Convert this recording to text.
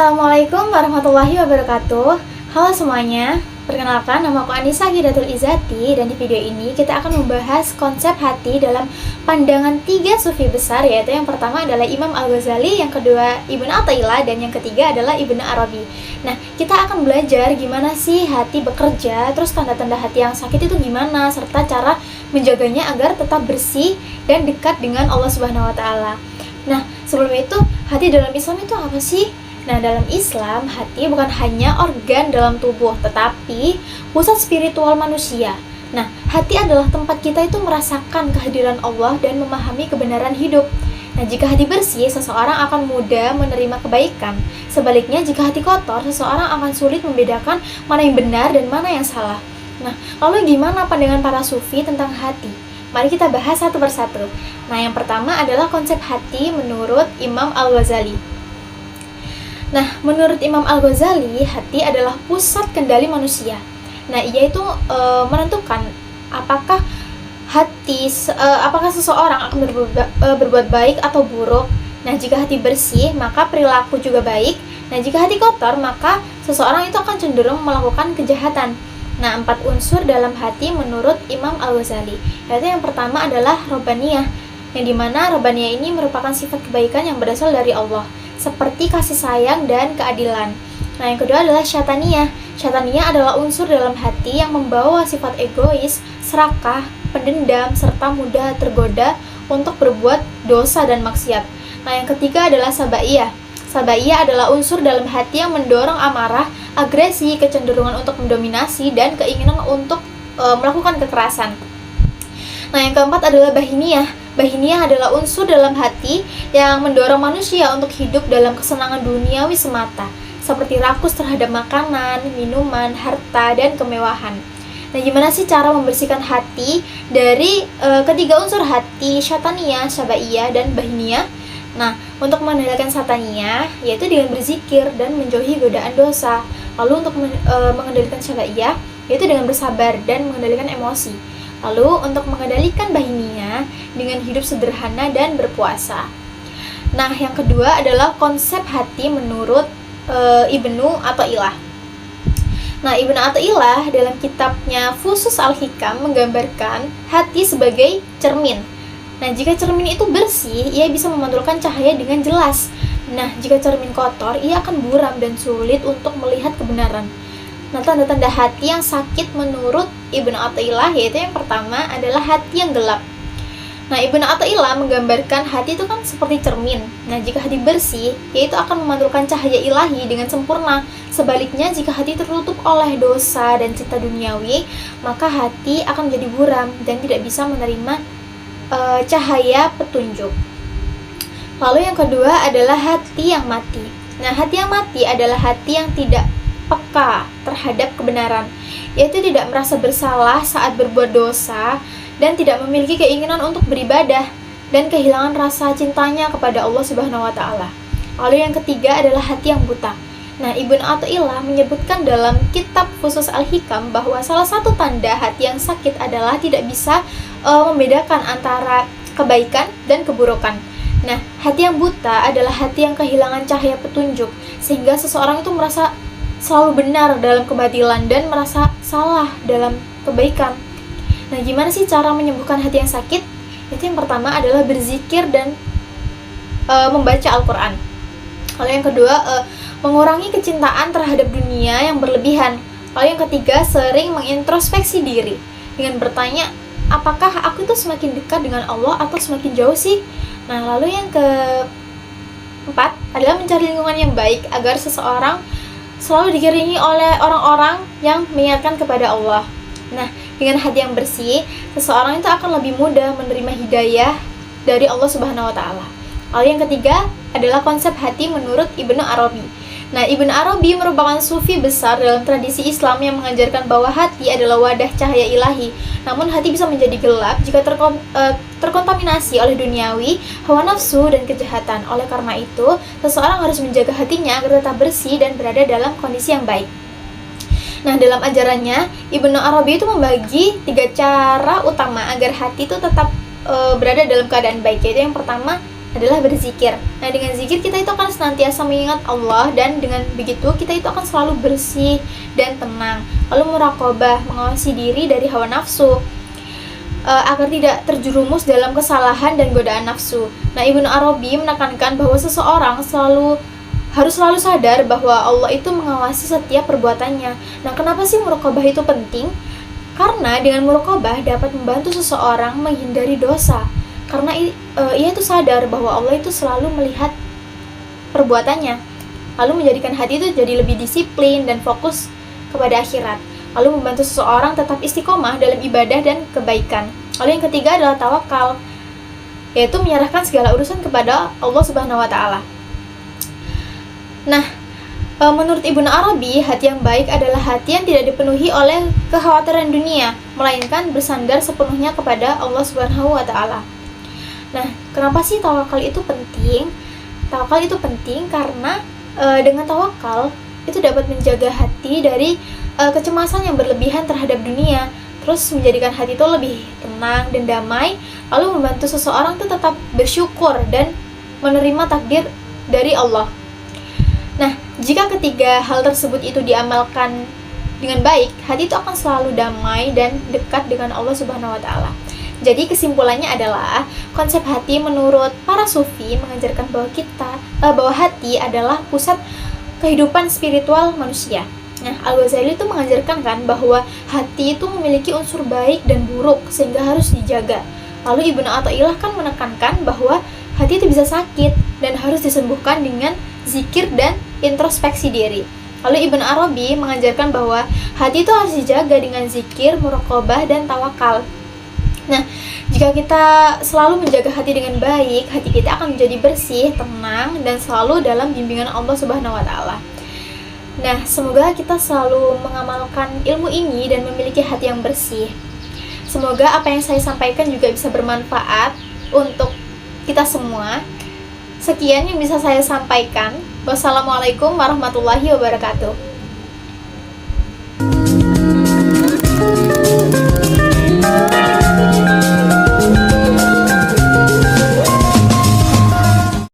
Assalamualaikum warahmatullahi wabarakatuh. Halo semuanya, perkenalkan nama aku Anissa Gidatul Izati. Dan di video ini kita akan membahas konsep hati dalam pandangan tiga sufi besar, yaitu yang pertama adalah Imam Al-Ghazali, yang kedua Ibnu Athaillah, dan yang ketiga adalah Ibnu Arabi. Nah, kita akan belajar gimana sih hati bekerja, terus tanda-tanda hati yang sakit itu gimana, serta cara menjaganya agar tetap bersih dan dekat dengan Allah Subhanahu wa Ta'ala. Nah, sebelum itu, hati dalam Islam itu apa sih? Nah, dalam Islam, hati bukan hanya organ dalam tubuh, tetapi pusat spiritual manusia. Nah, hati adalah tempat kita itu merasakan kehadiran Allah dan memahami kebenaran hidup. Nah, jika hati bersih, seseorang akan mudah menerima kebaikan. Sebaliknya, jika hati kotor, seseorang akan sulit membedakan mana yang benar dan mana yang salah. Nah, lalu gimana pandangan para sufi tentang hati? Mari kita bahas satu persatu. Nah, yang pertama adalah konsep hati menurut Imam Al-Ghazali. Nah, menurut Imam Al-Ghazali, hati adalah pusat kendali manusia. Nah, ia itu menentukan apakah apakah seseorang akan berbuat baik atau buruk. Nah, jika hati bersih, maka perilaku juga baik. Nah, jika hati kotor, maka seseorang itu akan cenderung melakukan kejahatan. Nah, 4 unsur dalam hati menurut Imam Al-Ghazali, yaitu yang pertama adalah Robbaniyah, yang dimana Robbaniyah ini merupakan sifat kebaikan yang berasal dari Allah, seperti kasih sayang dan keadilan. Nah, yang kedua adalah Syaitaniyah. Syaitaniyah adalah unsur dalam hati yang membawa sifat egois, serakah, pendendam, serta mudah tergoda untuk berbuat dosa dan maksiat. Nah, yang ketiga adalah Sabaiyah. Sabaiyah adalah unsur dalam hati yang mendorong amarah, agresi, kecenderungan untuk mendominasi, dan keinginan untuk melakukan kekerasan. Nah, yang keempat adalah Bahiniyah. Bahiniyah adalah unsur dalam hati yang mendorong manusia untuk hidup dalam kesenangan duniawi semata, seperti rakus terhadap makanan, minuman, harta, dan kemewahan. Nah, gimana sih cara membersihkan hati dari ketiga unsur hati, Syaitaniyah, Sabaiyah, dan Bahiniyah? Nah, untuk mengendalikan Syaitaniyah, yaitu dengan berzikir dan menjauhi godaan dosa. Lalu untuk mengendalikan Sabaiyah, yaitu dengan bersabar dan mengendalikan emosi. Lalu untuk mengendalikan Bahiniyah dengan hidup sederhana dan berpuasa. Nah, yang kedua adalah konsep hati menurut Ibnu Athaillah. Nah, Ibnu Athaillah dalam kitabnya Fusus Al-Hikam menggambarkan hati sebagai cermin. Nah, jika cermin itu bersih, ia bisa memantulkan cahaya dengan jelas. Nah, jika cermin kotor, ia akan buram dan sulit untuk melihat kebenaran. Nah, tanda-tanda hati yang sakit menurut Ibnu Athaillah, yaitu yang pertama adalah hati yang gelap. Nah, Ibnu Athaillah menggambarkan hati itu kan seperti cermin. Nah, jika hati bersih, yaitu akan memantulkan cahaya ilahi dengan sempurna. Sebaliknya, jika hati tertutup oleh dosa dan cinta duniawi, maka hati akan menjadi buram dan tidak bisa menerima cahaya petunjuk. Lalu yang kedua adalah hati yang mati. Nah, hati yang mati adalah hati yang tidak peka terhadap kebenaran, yaitu tidak merasa bersalah saat berbuat dosa dan tidak memiliki keinginan untuk beribadah dan kehilangan rasa cintanya kepada Allah Subhanahu wa Ta'ala. Lalu yang ketiga adalah hati yang buta. Nah, Ibnu Athaillah menyebutkan dalam kitab Fusus Al-Hikam bahwa salah satu tanda hati yang sakit adalah tidak bisa membedakan antara kebaikan dan keburukan. Nah, hati yang buta adalah hati yang kehilangan cahaya petunjuk, sehingga seseorang itu merasa selalu benar dalam kebatilan dan merasa salah dalam kebaikan. Nah, gimana sih cara menyembuhkan hati yang sakit? Itu yang pertama adalah berzikir dan membaca Al-Quran. Lalu yang kedua, mengurangi kecintaan terhadap dunia yang berlebihan. Lalu yang ketiga, sering mengintrospeksi diri dengan bertanya, apakah aku itu semakin dekat dengan Allah atau semakin jauh sih? Nah, lalu yang keempat adalah mencari lingkungan yang baik agar seseorang selalu dikelilingi oleh orang-orang yang mengingatkan kepada Allah. Nah, dengan hati yang bersih, seseorang itu akan lebih mudah menerima hidayah dari Allah Subhanahu wa Ta'ala. Lalu yang ketiga adalah konsep hati menurut Ibnu Arabi. Nah, Ibnu Arabi merupakan sufi besar dalam tradisi Islam yang mengajarkan bahwa hati adalah wadah cahaya ilahi. Namun hati bisa menjadi gelap jika terkontaminasi oleh duniawi, hawa nafsu, dan kejahatan. Oleh karena itu, seseorang harus menjaga hatinya agar tetap bersih dan berada dalam kondisi yang baik. Nah, dalam ajarannya, Ibnu Arabi itu membagi 3 cara utama agar hati itu tetap berada dalam keadaan baik. Yaitu yang pertama, adalah berzikir. Nah, dengan zikir kita itu akan senantiasa mengingat Allah, dan dengan begitu kita itu akan selalu bersih dan tenang. Lalu muraqabah, mengawasi diri dari hawa nafsu, agar tidak terjerumus dalam kesalahan dan godaan nafsu. Nah, Ibnu Arabi menekankan bahwa seseorang harus selalu sadar bahwa Allah itu mengawasi setiap perbuatannya. Nah, kenapa sih muraqabah itu penting? Karena dengan muraqabah dapat membantu seseorang menghindari dosa. Karena ia itu sadar bahwa Allah itu selalu melihat perbuatannya, lalu menjadikan hati itu jadi lebih disiplin dan fokus kepada akhirat. Lalu membantu seseorang tetap istiqomah dalam ibadah dan kebaikan. Lalu yang ketiga adalah tawakal, yaitu menyerahkan segala urusan kepada Allah Subhanahu wa taala. Nah, menurut Ibnu Arabi, hati yang baik adalah hati yang tidak dipenuhi oleh kekhawatiran dunia, melainkan bersandar sepenuhnya kepada Allah Subhanahu wa taala. Nah, kenapa sih tawakal itu penting? Tawakal itu penting karena dengan tawakal itu dapat menjaga hati dari kecemasan yang berlebihan terhadap dunia, terus menjadikan hati itu lebih tenang dan damai, lalu membantu seseorang itu tetap bersyukur dan menerima takdir dari Allah. Nah, jika ketiga hal tersebut itu diamalkan dengan baik, hati itu akan selalu damai dan dekat dengan Allah Subhanahu wa taala. Jadi kesimpulannya adalah konsep hati menurut para sufi mengajarkan bahwa hati adalah pusat kehidupan spiritual manusia. Nah, Al-Ghazali itu mengajarkan kan bahwa hati itu memiliki unsur baik dan buruk sehingga harus dijaga. Lalu Ibnu Athaillah kan menekankan bahwa hati itu bisa sakit dan harus disembuhkan dengan zikir dan introspeksi diri. Lalu Ibnu Arabi mengajarkan bahwa hati itu harus dijaga dengan zikir, muraqabah, dan tawakal. Nah, jika kita selalu menjaga hati dengan baik, hati kita akan menjadi bersih, tenang, dan selalu dalam bimbingan Allah Subhanahu wa taala. Nah, semoga kita selalu mengamalkan ilmu ini dan memiliki hati yang bersih. Semoga apa yang saya sampaikan juga bisa bermanfaat untuk kita semua. Sekian yang bisa saya sampaikan. Wassalamualaikum warahmatullahi wabarakatuh.